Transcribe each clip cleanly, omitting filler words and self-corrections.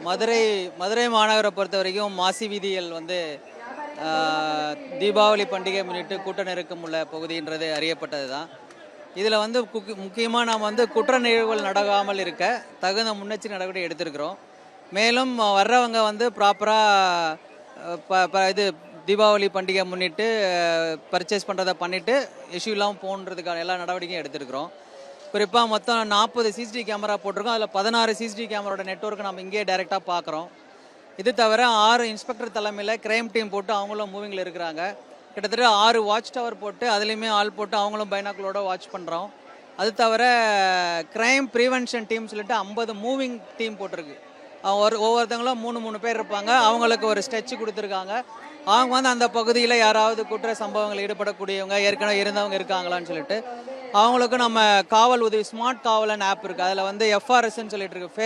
மதுரை மதுரை மாநகரை பொறுத்த வரைக்கும் மாசி வீதிகள் வந்து தீபாவளி பண்டிகை முன்னிட்டு கூட்ட நெருக்கம் உள்ள பகுதின்றது அறியப்பட்டது தான். இதில் வந்து முக்கியமாக நாம் வந்து குற்ற நிகழ்வுகள் நடக்காமல் இருக்க தகுந்த முன்னெச்சரிக்கை நடவடிக்கை எடுத்திருக்கிறோம். மேலும் வர்றவங்க வந்து ப்ராப்பராக இது தீபாவளி பண்டிகை முன்னிட்டு பர்ச்சேஸ் பண்ணுறதை பண்ணிவிட்டு இஷ்யூ இல்லாமல் போன்றதுக்கான எல்லா நடவடிக்கையும் எடுத்திருக்கிறோம். குறிப்பாக மொத்தம் 40 சிசிடிவி கேமரா போட்டிருக்கோம். அதில் 16 சிசிடிவி கேமராவோட நெட்வொர்க்கை நம்ம இங்கேயே டைரெக்டாக பார்க்குறோம். இது தவிர 6 இன்ஸ்பெக்டர் தலைமையில் கிரைம் டீம் போட்டு அவங்களும் மூவிங்கில் இருக்கிறாங்க. கிட்டத்தட்ட 6 வாட்ச் டவர் போட்டு அதுலேயுமே ஆள் போட்டு அவங்களும் பைனாக்குலரோட வாட்ச் பண்ணுறோம். அது தவிர கிரைம் ப்ரிவென்ஷன் டீம் சொல்லிட்டு 50 மூவிங் டீம் போட்டிருக்கு. ஒவ்வொருத்தங்களும் 3 பேர் இருப்பாங்க. அவங்களுக்கு ஒரு ஸ்டெச்சு கொடுத்துருக்காங்க. அவங்க வந்து அந்த பகுதியில் யாராவது குற்ற சம்பவங்கள் ஈடுபடக்கூடியவங்க ஏற்கனவே இருந்தவங்க இருக்காங்களான்னு சொல்லிட்டு அவங்களுக்கு நம்ம காவல் உதவி ஸ்மார்ட் காவலன் ஆப் இருக்குது. அதில் வந்து எஃப்ஆர்எஸ்ன்னு சொல்லிட்டு இருக்கு,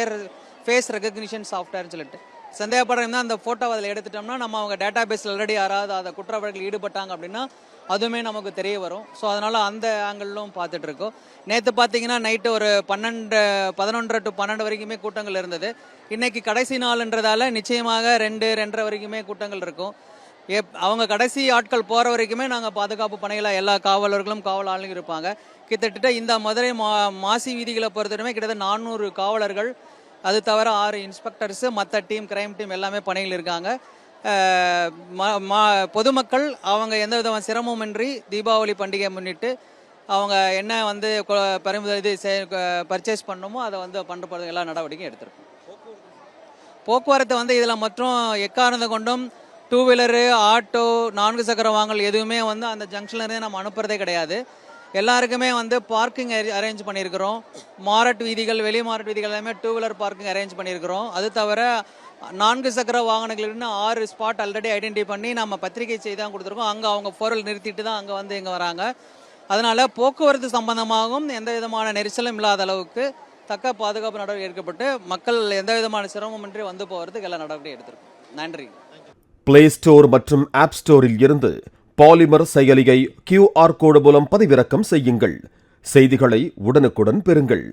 ஃபேஸ் ரெகக்னிஷன் சாஃப்ட்வேர்னு சொல்லிட்டு சந்தேகப்படுறவங்க அந்த ஃபோட்டோவை அதில் எடுத்துட்டோம்னா நம்ம அவங்க டேட்டா பேஸில் ஆல்ரெடி யாராவது அதை குற்ற வழக்கில் ஈடுபட்டாங்க அப்படின்னா அதுவுமே நமக்கு தெரிய வரும். ஸோ அதனால் அந்த ஆங்கிளும் பார்த்துட்ருக்கோம். நேற்று பார்த்தீங்கன்னா நைட்டு ஒரு 11 to 12 வரைக்குமே கூட்டங்கள் இருந்தது. இன்றைக்கி கடைசி நாள்ன்றதால நிச்சயமாக 2-2:30 வரைக்குமே கூட்டங்கள் இருக்கும். அவங்க கடைசி ஆட்கள் போகிற வரைக்குமே நாங்கள் பாதுகாப்பு பணிகளை எல்லா காவலர்களும் காவல் ஆளுங்க இருப்பாங்க. கிட்டத்தட்ட இந்த மதுரை மாசி வீதிகளை பொறுத்தவரைமே கிட்டத்தட்ட 400 காவலர்கள், அது தவிர 6 இன்ஸ்பெக்டர்ஸு, மற்ற டீம் கிரைம் டீம் எல்லாமே பணிகள் இருக்காங்க. பொதுமக்கள் அவங்க எந்த விதமான சிரமமின்றி தீபாவளி பண்டிகை முன்னிட்டு அவங்க என்ன வந்து பர்ச்சேஸ் பண்ணணுமோ அதை வந்து பண்ணுறது எல்லா நடவடிக்கையும் எடுத்திருக்கோம். போக்குவரத்து வந்து இதில் மற்றும் எக்காரணத்தை கொண்டும் 2 வீலரு, ஆட்டோ, 4 சக்கர வாகனங்கள் எதுவுமே வந்து அந்த ஜங்ஷன்லேருந்தே நம்ம அனுப்புறதே கிடையாது. எல்லாருக்குமே வந்து பார்க்கிங் அரேஞ்ச் பண்ணியிருக்கிறோம். மாரட் வீதிகள், வெளி மாரட் வீதிகள் எல்லாமே 2 வீலர் பார்க்கிங் அரேஞ்ச் பண்ணியிருக்கிறோம். அது தவிர 4 சக்கர வாகனங்கள்னு 6 ஸ்பாட் ஆல்ரெடி ஐடென்டிஃபை பண்ணி நம்ம பத்திரிகை செய்தி தான் கொடுத்துருக்கோம். அங்கே அவங்க பொருள் நிறுத்திட்டு தான் அங்கே வந்து இங்கே வராங்க. அதனால் போக்குவரத்து சம்பந்தமாகவும் எந்த விதமான நெரிசலும் இல்லாத அளவுக்கு தக்க பாதுகாப்பு நடவடிக்கை எடுக்கப்பட்டு மக்கள் எந்த விதமான சிரமமின்றி வந்து போகிறதுக்கு எல்லா நடவடிக்கை எடுத்திருக்கோம். நன்றி. பிளே ஸ்டோர் மற்றும் ஆப் ஸ்டோரில் இருந்து பாலிமர் செயலியை QR கோடு மூலம் பதிவிறக்கம் செய்யுங்கள். செய்திகளை உடனுக்குடன் பெறுங்கள்.